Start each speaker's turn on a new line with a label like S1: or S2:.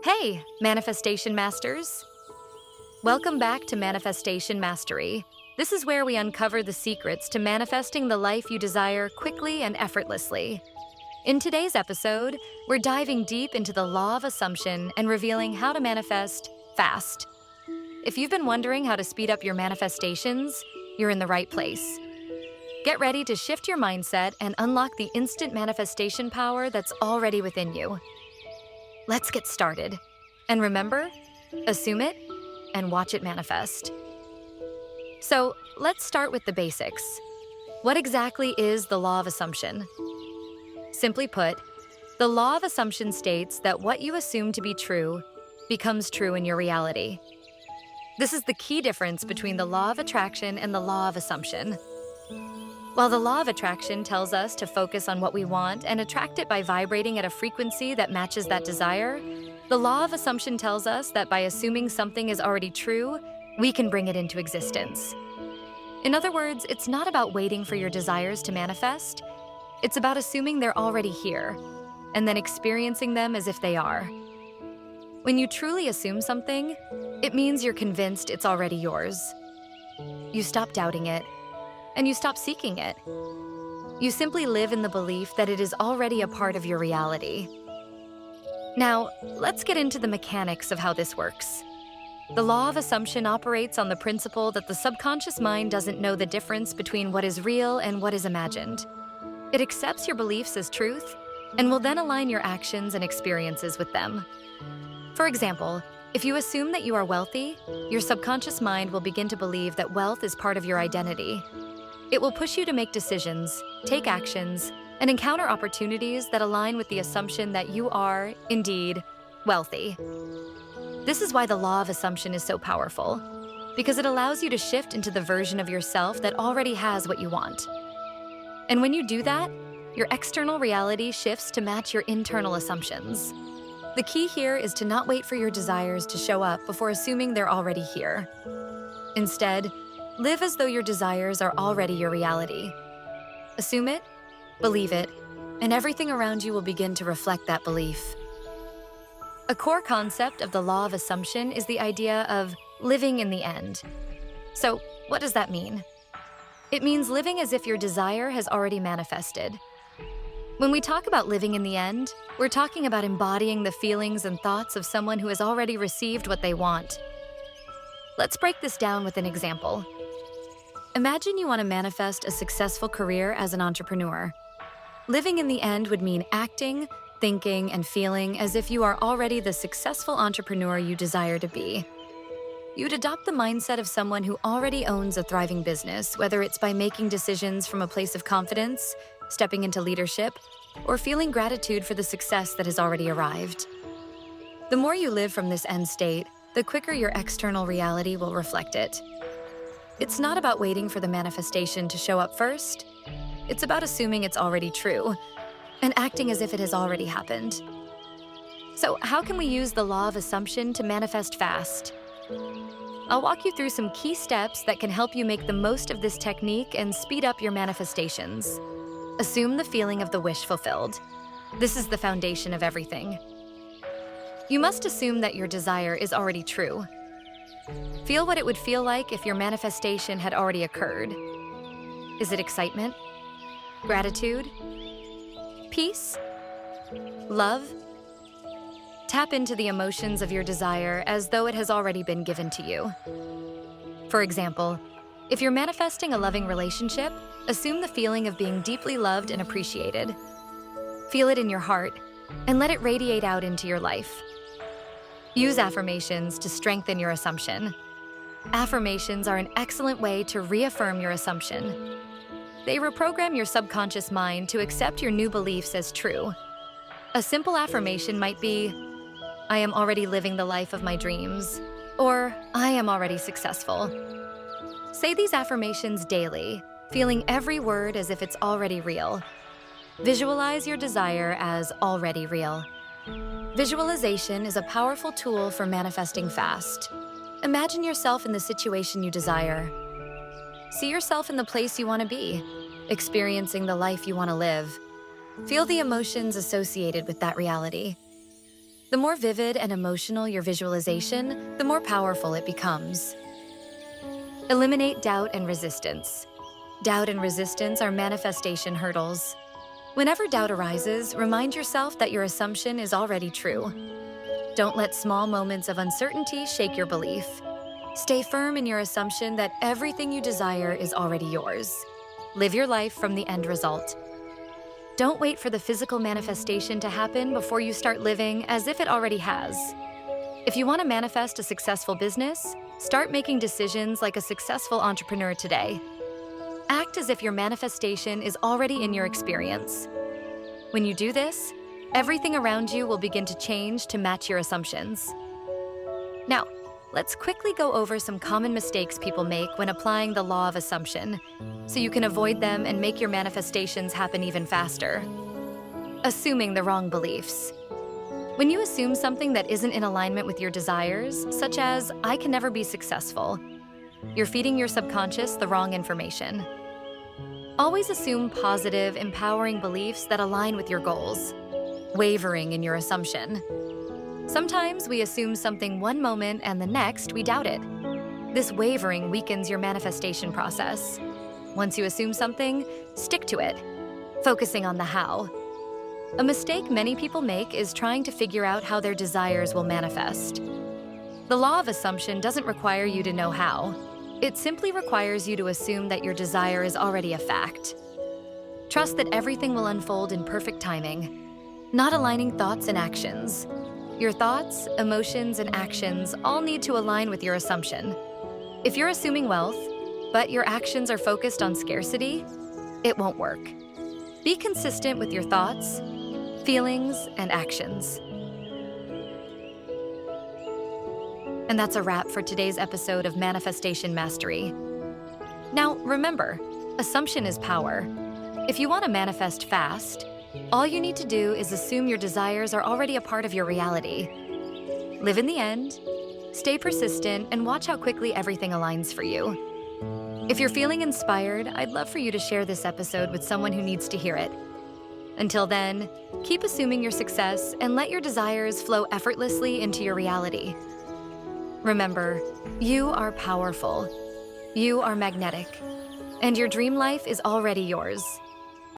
S1: Hey, Manifestation Masters! Welcome back to Manifestation Mastery. This is where we uncover the secrets to manifesting the life you desire quickly and effortlessly. In today's episode, we're diving deep into the law of assumption and revealing how to manifest fast. If you've been wondering how to speed up your manifestations, you're in the right place. Get ready to shift your mindset and unlock the instant manifestation power that's already within you. Let's get started. And remember, assume it and watch it manifest. So let's start with the basics. What exactly is the law of assumption? Simply put, the law of assumption states that what you assume to be true becomes true in your reality. This is the key difference between the law of attraction and the law of assumption. While the law of attraction tells us to focus on what we want and attract it by vibrating at a frequency that matches that desire, the law of assumption tells us that by assuming something is already true, we can bring it into existence. In other words, it's not about waiting for your desires to manifest. It's about assuming they're already here, and then experiencing them as if they are. When you truly assume something, it means you're convinced it's already yours. You stop doubting it, and you stop seeking it. You simply live in the belief that it is already a part of your reality. Now, let's get into the mechanics of how this works. The law of assumption operates on the principle that the subconscious mind doesn't know the difference between what is real and what is imagined. It accepts your beliefs as truth and will then align your actions and experiences with them. For example, if you assume that you are wealthy, your subconscious mind will begin to believe that wealth is part of your identity. It will push you to make decisions, take actions, and encounter opportunities that align with the assumption that you are, indeed, wealthy. This is why the law of assumption is so powerful, because it allows you to shift into the version of yourself that already has what you want. And when you do that, your external reality shifts to match your internal assumptions. The key here is to not wait for your desires to show up before assuming they're already here. Instead, live as though your desires are already your reality. Assume it, believe it, and everything around you will begin to reflect that belief. A core concept of the law of assumption is the idea of living in the end. So, what does that mean? It means living as if your desire has already manifested. When we talk about living in the end, we're talking about embodying the feelings and thoughts of someone who has already received what they want. Let's break this down with an example. Imagine you want to manifest a successful career as an entrepreneur. Living in the end would mean acting, thinking, and feeling as if you are already the successful entrepreneur you desire to be. You'd adopt the mindset of someone who already owns a thriving business, whether it's by making decisions from a place of confidence, stepping into leadership, or feeling gratitude for the success that has already arrived. The more you live from this end state, the quicker your external reality will reflect it. It's not about waiting for the manifestation to show up first. It's about assuming it's already true and acting as if it has already happened. So how can we use the law of assumption to manifest fast? I'll walk you through some key steps that can help you make the most of this technique and speed up your manifestations. Assume the feeling of the wish fulfilled. This is the foundation of everything. You must assume that your desire is already true. Feel what it would feel like if your manifestation had already occurred. Is it excitement? Gratitude? Peace? Love? Tap into the emotions of your desire as though it has already been given to you. For example, if you're manifesting a loving relationship, assume the feeling of being deeply loved and appreciated. Feel it in your heart and let it radiate out into your life. Use affirmations to strengthen your assumption. Affirmations are an excellent way to reaffirm your assumption. They reprogram your subconscious mind to accept your new beliefs as true. A simple affirmation might be, I am already living the life of my dreams, or I am already successful. Say these affirmations daily, feeling every word as if it's already real. Visualize your desire as already real. Visualization is a powerful tool for manifesting fast. Imagine yourself in the situation you desire. See yourself in the place you want to be, experiencing the life you want to live. Feel the emotions associated with that reality. The more vivid and emotional your visualization, the more powerful it becomes. Eliminate doubt and resistance. Doubt and resistance are manifestation hurdles. Whenever doubt arises, remind yourself that your assumption is already true. Don't let small moments of uncertainty shake your belief. Stay firm in your assumption that everything you desire is already yours. Live your life from the end result. Don't wait for the physical manifestation to happen before you start living as if it already has. If you want to manifest a successful business, start making decisions like a successful entrepreneur today. Act as if your manifestation is already in your experience. When you do this, everything around you will begin to change to match your assumptions. Now, let's quickly go over some common mistakes people make when applying the law of assumption, so you can avoid them and make your manifestations happen even faster. Assuming the wrong beliefs. When you assume something that isn't in alignment with your desires, such as, "I can never be successful," you're feeding your subconscious the wrong information. Always assume positive, empowering beliefs that align with your goals. Wavering in your assumption. Sometimes we assume something one moment and the next we doubt it. This wavering weakens your manifestation process. Once you assume something, stick to it, focusing on the how. A mistake many people make is trying to figure out how their desires will manifest. The law of assumption doesn't require you to know how. It simply requires you to assume that your desire is already a fact. Trust that everything will unfold in perfect timing, not aligning thoughts and actions. Your thoughts, emotions, and actions all need to align with your assumption. If you're assuming wealth, but your actions are focused on scarcity, it won't work. Be consistent with your thoughts, feelings, and actions. And that's a wrap for today's episode of Manifestation Mastery. Now, remember, assumption is power. If you want to manifest fast, all you need to do is assume your desires are already a part of your reality. Live in the end, stay persistent, and watch how quickly everything aligns for you. If you're feeling inspired, I'd love for you to share this episode with someone who needs to hear it. Until then, keep assuming your success and let your desires flow effortlessly into your reality. Remember, you are powerful, you are magnetic, and your dream life is already yours.